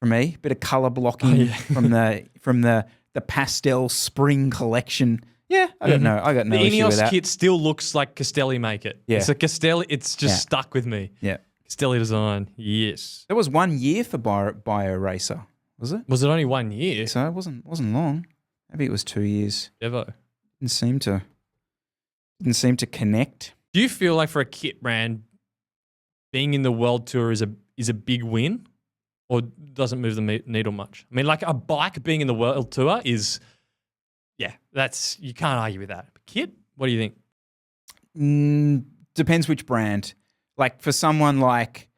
for me. Bit of color blocking from the pastel spring collection. Yeah, I got no The issue with Ineos that. kit still looks like Castelli make it. Yeah. It's a Castelli. It's just stuck with me. Yeah. Castelli design. Yes. That was 1 year for Bio Racer, was it? Was it only 1 year? So it wasn't long. Maybe it was 2 years. Devo. Didn't seem to connect. Do you feel like for a kit brand, being in the World Tour is a big win, or doesn't move the needle much? I mean, like a bike being in the World Tour is, that's you can't argue with that. But kit, what do you think? Depends which brand. Like for someone like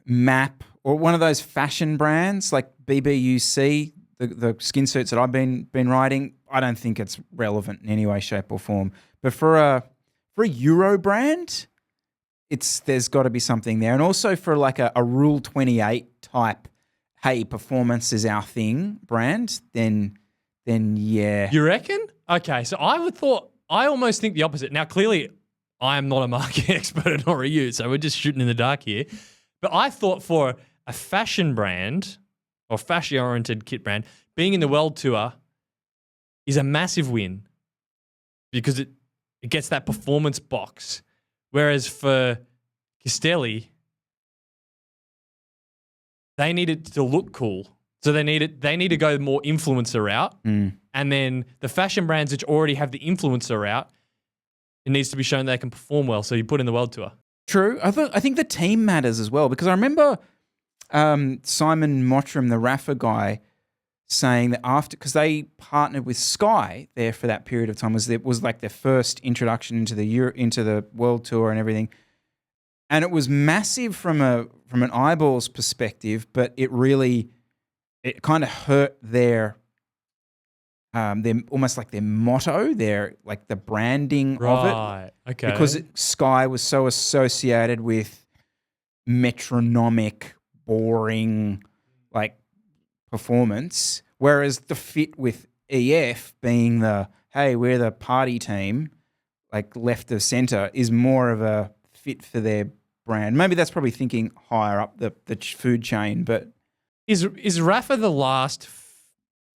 MAP or one of those fashion brands like BBUC, the skin suits that I've been riding, I don't think it's relevant in any way, shape, or form. But for a Euro brand, there's got to be something there. And also for like a Rule 28 type, hey, performance is our thing brand, then yeah. You reckon? Okay, so I almost think the opposite. Now, clearly, I am not a market expert nor are you, so we're just shooting in the dark here. But I thought for a fashion brand or fashion-oriented kit brand, being in the World Tour is a massive win because it gets that performance box. Whereas for Castelli, they need it to look cool. So they need to go more influencer route. And then the fashion brands which already have the influencer route, it needs to be shown they can perform well. So you put in the World Tour. True. I think the team matters as well because I remember Simon Mottram, the Rafa guy, saying that because they partnered with Sky there for that period of time, was like their first introduction into the World Tour and everything, and it was massive from an eyeballs perspective, but it kind of hurt their almost like their motto, their like the branding of it. Right. Okay. Because Sky was so associated with metronomic, boring, like performance, whereas the fit with EF being we're the party team, like left of center, is more of a fit for their brand. Maybe that's probably thinking higher up the food chain, but is Rafa the last,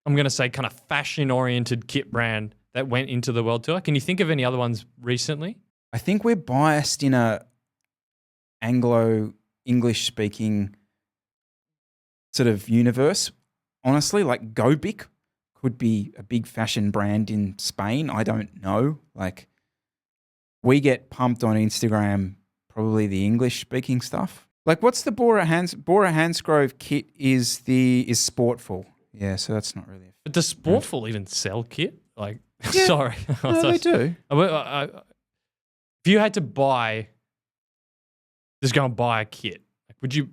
I'm going to say, kind of fashion-oriented kit brand that went into the World Tour? Can you think of any other ones recently? I think we're biased in a Anglo-English speaking sort of universe. Honestly, like Gobic could be a big fashion brand in Spain. I don't know. Like we get pumped on Instagram, probably the English speaking stuff. Like what's the Bora Hansgrove kit is Sportful. Yeah, so that's not really. But does Sportful even sell kit? Like, yeah. Sorry. No, they do. If you had to just go and buy a kit, like, would you?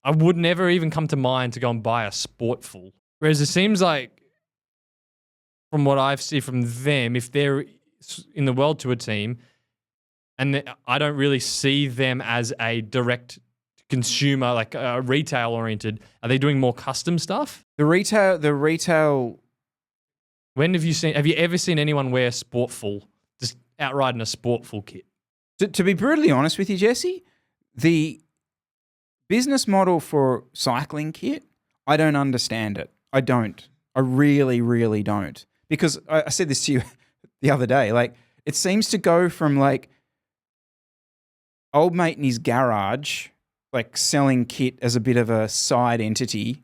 I would never even come to mind to go and buy a Sportful. Whereas it seems like, from what I've seen from them, if they're in the World Tour team, and I don't really see them as a direct consumer, like retail oriented, are they doing more custom stuff? The retail. When have you ever seen anyone wear Sportful, just outright in a Sportful kit? To be brutally honest with you, Jesse, the business model for cycling kit, I don't understand it. I don't. I really, really don't. Because I said this to you the other day, like it seems to go from like old mate in his garage, like selling kit as a bit of a side entity,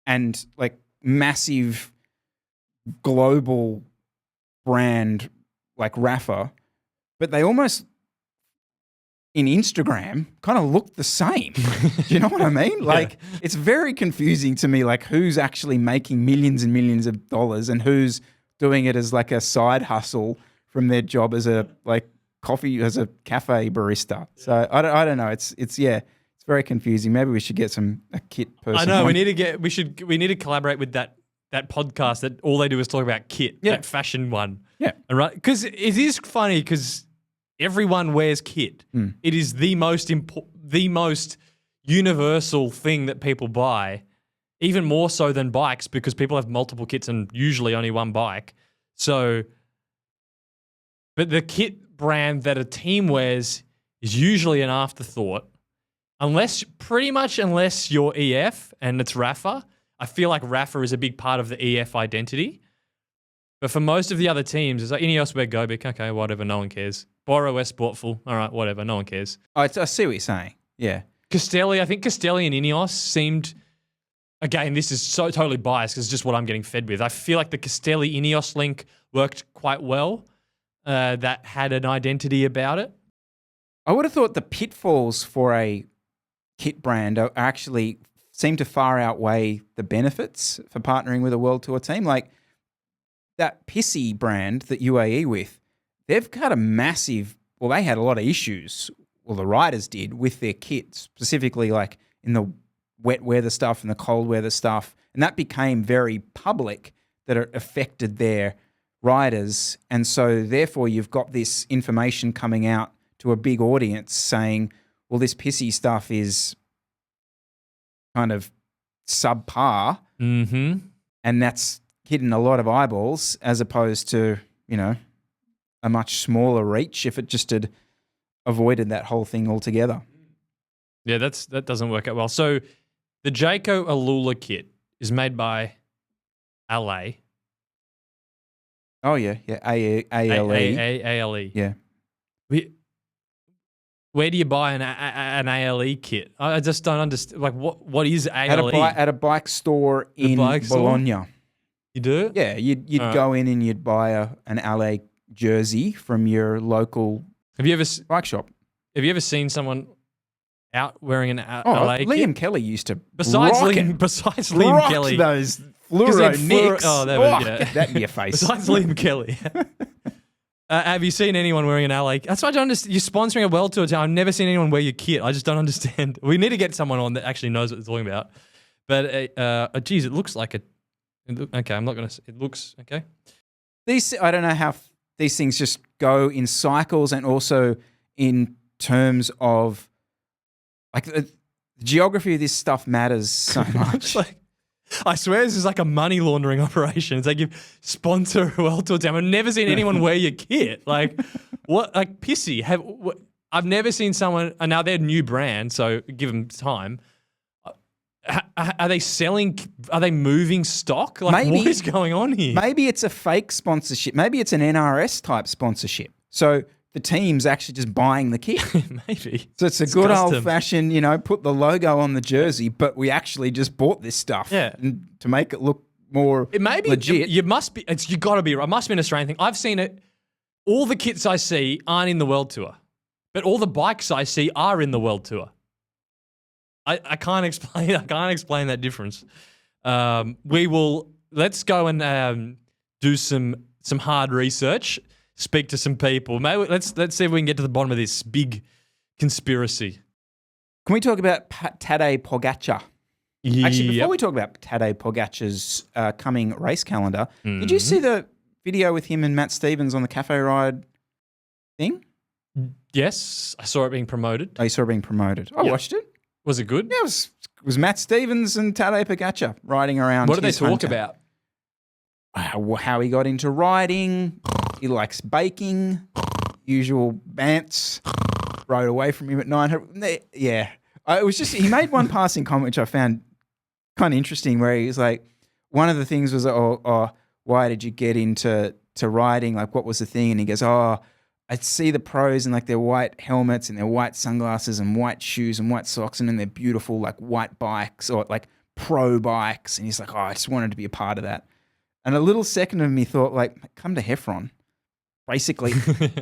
and like massive global brand like Rafa, but they almost in Instagram kind of look the same. Do you know what I mean? Like it's very confusing to me, like who's actually making millions and millions of dollars and who's doing it as like a side hustle from their job as a cafe barista. So I don't know. It's very confusing. Maybe we should get a kit person. I know on. we need to collaborate with that podcast that all they do is talk about kit, that fashion one. Yeah. And right, because it is funny because everyone wears kit. It is the most universal thing that people buy, even more so than bikes because people have multiple kits and usually only one bike. So, but the kit brand that a team wears is usually an afterthought. Unless you're EF and it's Rafa. I feel like Rafa is a big part of the EF identity. But for most of the other teams, it's like Ineos wear Gobic. Okay, whatever, no one cares. Bora wear Sportful. All right, whatever, no one cares. I see what you're saying. Yeah. I think Castelli and Ineos seemed, again, this is so totally biased because it's just what I'm getting fed with. I feel like the Castelli-Ineos link worked quite well. That had an identity about it. I would have thought the pitfalls for a kit brand are actually seem to far outweigh the benefits for partnering with a World Tour team. Like that Pissy brand that UAE with, they've got a massive, well, they had a lot of issues, well, the riders did, with their kit, specifically like in the wet weather stuff and the cold weather stuff. And that became very public that it affected their riders. And so therefore you've got this information coming out to a big audience saying, well, this Pissy stuff is kind of subpar. Mm-hmm. And that's hitting a lot of eyeballs as opposed to, a much smaller reach if it just had avoided that whole thing altogether. Yeah, that doesn't work out well. So the Jayco Alula kit is made by LA. Oh, yeah. ALE. ALE. Yeah. Where do you buy an ALE kit? I just don't understand. Like, what is ALE? At a bike store in Bologna. You do? Yeah, you'd go in and you'd buy an LA jersey from your local bike shop. Have you ever seen someone out wearing an LA kit? Liam Kelly used to besides Liam Kelly, those fluoro nicks. Get that in your face. Besides Liam Kelly. Have you seen anyone wearing an LA? That's why I don't understand. You're sponsoring a World Tour team. I've never seen anyone wear your kit. I just don't understand. We need to get someone on that actually knows what they're talking about. But, geez, it looks like okay, I'm not going to... It looks... Okay. I don't know how these things just go in cycles and also in terms of... Like, the geography of this stuff matters so much. I swear this is like a money laundering operation. It's like you sponsor a World Tour team. I've never seen anyone wear your kit. Like, what? Like, Pissy. I've never seen someone, and now they're a new brand, so give them time. Are they selling, are they moving stock? Like, what is going on here? Maybe it's a fake sponsorship. Maybe it's an NRS type sponsorship. So the team's actually just buying the kit. Maybe. So it's good old-fashioned, put the logo on the jersey, but we actually just bought this stuff to make it look more legit. You got to be right. It must be an Australian thing. I've seen it. All the kits I see aren't in the World Tour, but all the bikes I see are in the World Tour. I can't explain that difference. Let's go and do some hard research. Speak to some people. Maybe let's see if we can get to the bottom of this big conspiracy. Can we talk about Tadej Pogacar? Actually, before we talk about Tadej Pogacar's coming race calendar, did you see the video with him and Matt Stevens on the cafe ride thing? Yes, I saw it being promoted. Oh, you saw it being promoted. I watched it. Was it good? Yeah, it was Matt Stevens and Tadej Pogacar riding around. What did they talk about? How he got into riding. He likes baking. Usual bants. Rode away from him at 900. Yeah. It was just, he made one passing comment which I found kind of interesting where he was like, one of the things was, why did you get into riding? Like, what was the thing? And he goes, I'd see the pros in like their white helmets and their white sunglasses and white shoes and white socks and then their beautiful like white bikes or like pro bikes. And he's like, I just wanted to be a part of that. And a little second of me thought like, come to Heffron. Basically,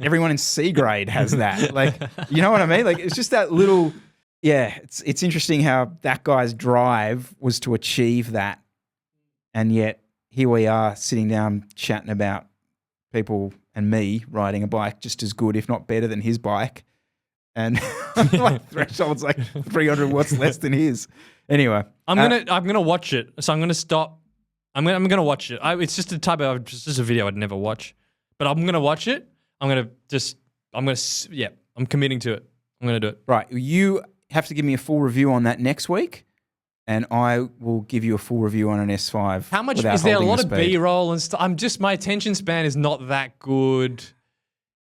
everyone in C grade has that. Like, you know what I mean? Like, it's just that little, it's interesting how that guy's drive was to achieve that. And yet here we are sitting down chatting about people and me riding a bike just as good, if not better than his bike. And my threshold's like 300 watts less than his. Anyway. I'm gonna watch it. So I'm gonna stop. I'm gonna watch it. It's just a video I'd never watch. But I'm gonna watch it. I'm committing to it. I'm gonna do it. Right. You have to give me a full review on that next week. And I will give you a full review on an S5. How much is there? A lot of B-roll and stuff. My attention span is not that good.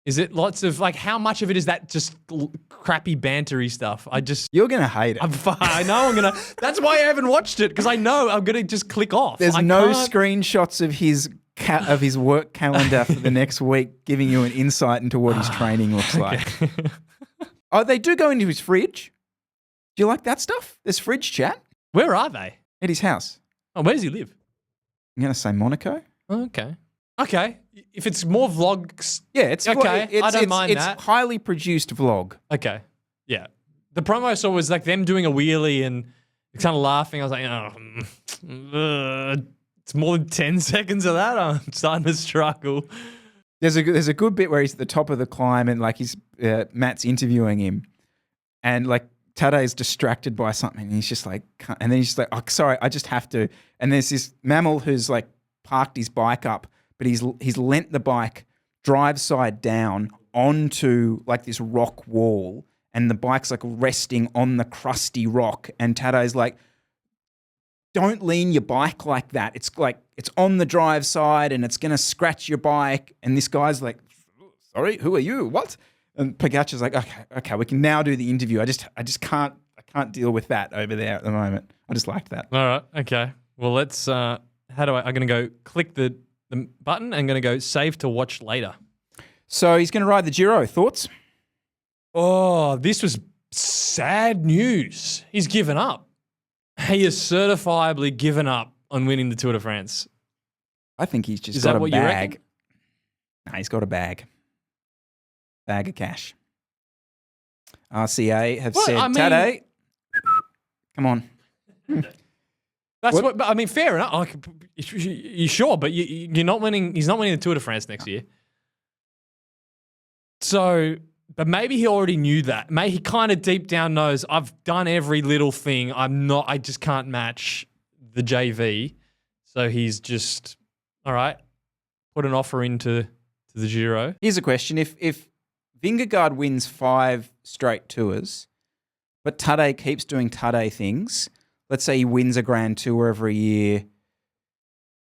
Is it lots of like? How much of it is that just crappy bantery stuff? You're gonna hate it. I know I'm gonna. That's why I haven't watched it because I know I'm gonna just click off. There's no screenshots of his work calendar for the next week, giving you an insight into what his training looks like. Oh, they do go into his fridge. Do you like that stuff? There's fridge chat Where are they? at his house. Oh, where does he live? I'm gonna say Monaco. Okay. Okay. If it's more vlogs. Yeah, it's Okay, I don't mind it's that. highly produced vlog. Okay. Yeah. The promo I saw was like them doing a wheelie and kind of laughing. I was like, it's more than 10 seconds of that. I'm starting to struggle. There's a good bit where he's at the top of the climb and like Matt's interviewing him, and like Tade's distracted by something, and he's just like, and then he's just like, oh, sorry, I just have to. And there's this mammal who's like parked his bike up, but he's lent the bike drive side down onto like this rock wall, and the bike's like resting on the crusty rock, and Tade's like, don't lean your bike like that. It's like, it's on the drive side and it's going to scratch your bike. And this guy's like, sorry, who are you? What? And Pogacar's like, okay, we can now do the interview. I just can't deal with that over there at the moment. I just liked that. All right. Okay. Well, let's, I'm going to go click the button and going to go save to watch later. So he's going to ride the Giro. Thoughts? Oh, this was sad news. He's given up. He has certifiably given up on winning the Tour de France. I think he's just Is got that a what you reckon? bag. Nah, he's got a bag. Bag of cash. RCA have said, Tade, come on. That's what, I mean, fair enough. Like, you sure, but you're not winning. He's not winning the Tour de France next year. So, but maybe he already knew that. Maybe he kind of deep down knows I've done every little thing. I just can't match the JV. So he's just, all right, put an offer into the Giro. Here's a question. If Vingegaard wins 5 straight tours, but Tade keeps doing Tade things, let's say he wins a Grand Tour every year,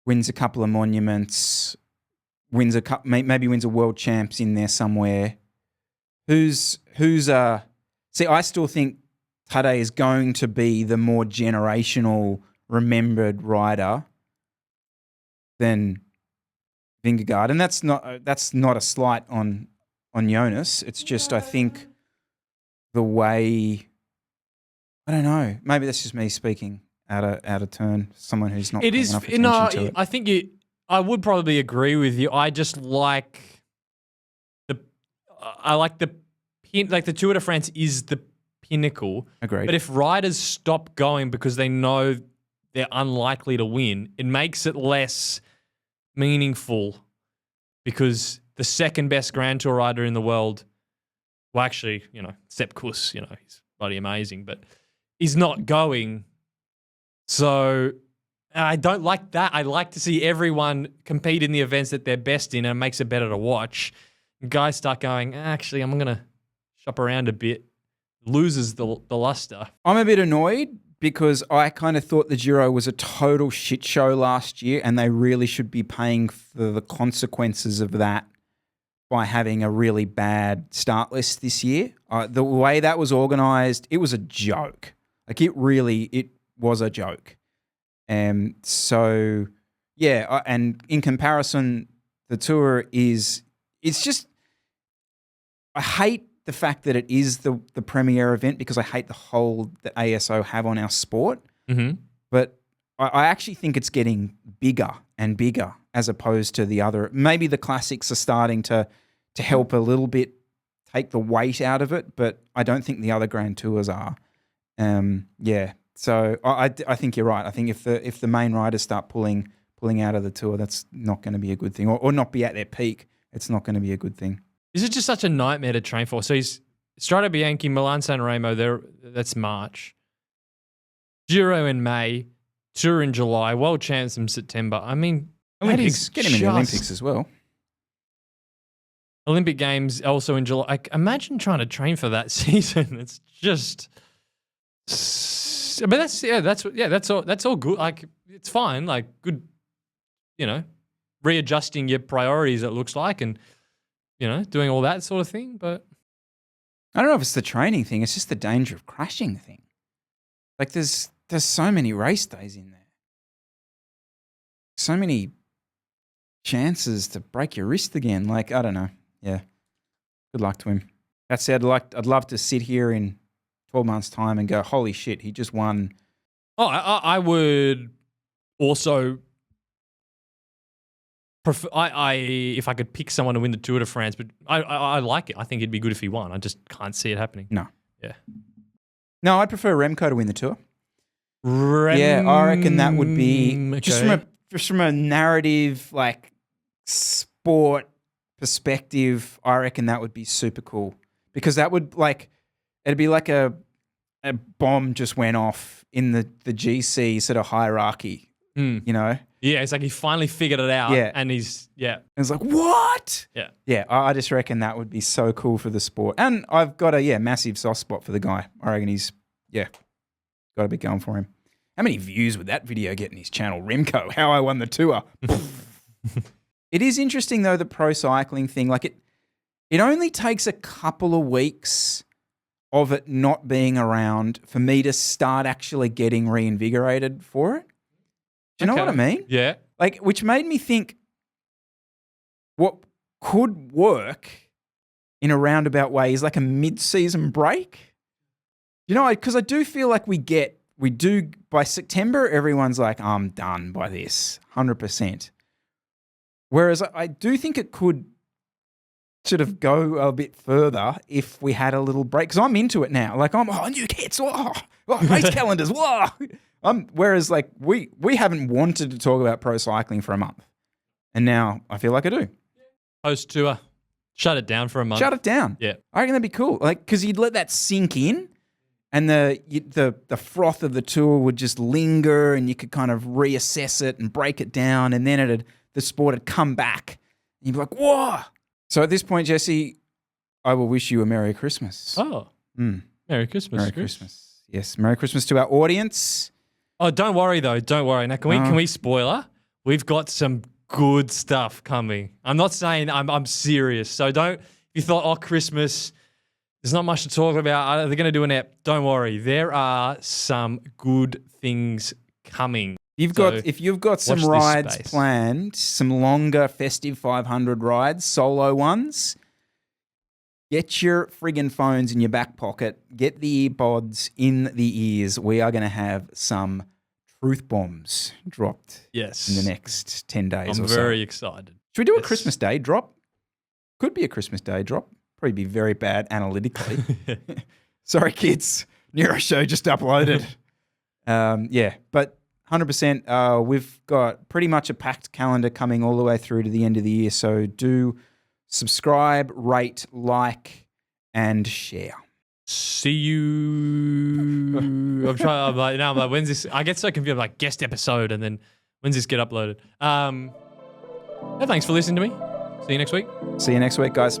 wins a couple of monuments, maybe wins a World Champs in there somewhere. See, I still think Tade is going to be the more generational, remembered rider than Vingegaard, and that's not a slight on Jonas. It's just I think the way, I don't know. Maybe that's just me speaking out of turn. Someone who's not. It is. No, to it. I think I would probably agree with you. I just like the Tour de France is the pinnacle. Agreed. But if riders stop going because they know they're unlikely to win, it makes it less meaningful because the second best Grand Tour rider in the world, well, actually, Sepp Kuss, he's bloody amazing, but he's not going. So I don't like that. I like to see everyone compete in the events that they're best in, and it makes it better to watch. Guys start going, actually, I'm going to shop around a bit. Loses the luster. I'm a bit annoyed because I kind of thought the Giro was a total shit show last year, and they really should be paying for the consequences of that by having a really bad start list this year. The way that was organised, it was a joke. Like it was a joke. So, yeah, and in comparison, the Tour it's just, I hate the fact that it is the premier event because I hate the hold that ASO have on our sport. Mm-hmm. But I actually think it's getting bigger and bigger as opposed to the other. Maybe the classics are starting to help a little bit take the weight out of it, but I don't think the other Grand Tours are. Yeah. So I think you're right. I think if the main riders start pulling out of the Tour, that's not going to be a good thing, or not be at their peak. It's not going to be a good thing. This is just such a nightmare to train for. So he's Strade Bianchi, Milan San Remo. That's March. Giro in May, Tour in July, World Champs in September. I mean, Olympics, get him in the Olympics as well. Olympic Games also in July. Like, imagine trying to train for that season. It's just. But that's all good. Like, it's fine. Like, good. Readjusting your priorities. It looks like, and doing all that sort of thing. But I don't know if it's the training thing. It's just the danger of crashing thing. Like there's so many race days in there. So many chances to break your wrist again. Like, I don't know. Yeah. Good luck to him. That said, I'd love to sit here in 12 months' time and go, holy shit, he just won. Oh, I would also prefer, if I could pick someone to win the Tour de France, but I like it. I think it'd be good if he won. I just can't see it happening. No. Yeah. No, I'd prefer Remco to win the Tour. Yeah, I reckon that would be okay. just from a narrative, like sport perspective. I reckon that would be super cool because that would it'd be like a bomb just went off in the GC sort of hierarchy. Yeah, it's like he finally figured it out. Yeah, and he's it's like what? Yeah. I just reckon that would be so cool for the sport, and I've got a massive soft spot for the guy. I reckon he's got a bit going for him. How many views would that video get in his channel? Remco, how I won the Tour. It is interesting though, the pro cycling thing. Like it only takes a couple of weeks of it not being around for me to start actually getting reinvigorated for it. Do you know what I mean? Yeah. Like, which made me think what could work in a roundabout way is like a mid-season break. Because I do feel like we do by September, everyone's like, I'm done by this, 100%. Whereas I do think it could sort of go a bit further if we had a little break. Because I'm into it now. Like, new kits, race calendars, whereas like we haven't wanted to talk about pro cycling for a month. And now I feel like I do. Post-tour, shut it down for a month. Shut it down. Yeah. I reckon that'd be cool. Like, because you'd let that sink in. And the froth of the tour would just linger, and you could kind of reassess it and break it down, and then the sport would come back. And you'd be like, whoa! So at this point, Jesse, I will wish you a Merry Christmas. Oh, Merry Christmas! Merry Christmas! Yes, Merry Christmas to our audience. Oh, don't worry though. Don't worry. Now, can we spoiler? We've got some good stuff coming. I'm not saying I'm serious. So don't. If you thought, Christmas. There's not much to talk about. They're going to do an app. Don't worry. There are some good things coming. If you've got some rides planned, some longer festive 500 rides, solo ones, get your friggin' phones in your back pocket. Get the earbuds in the ears. We are going to have some truth bombs dropped in the next 10 days I'm very excited. Should we do a Christmas Day drop? Could be a Christmas Day drop. Probably be very bad analytically. Sorry, kids. Nero Show just uploaded. But 100%, we've got pretty much a packed calendar coming all the way through to the end of the year. So do subscribe, rate, like, and share. See you. I'm like, when's this? I get so confused. I'm like, guest episode, and then when's this get uploaded? Thanks for listening to me. See you next week. See you next week, guys.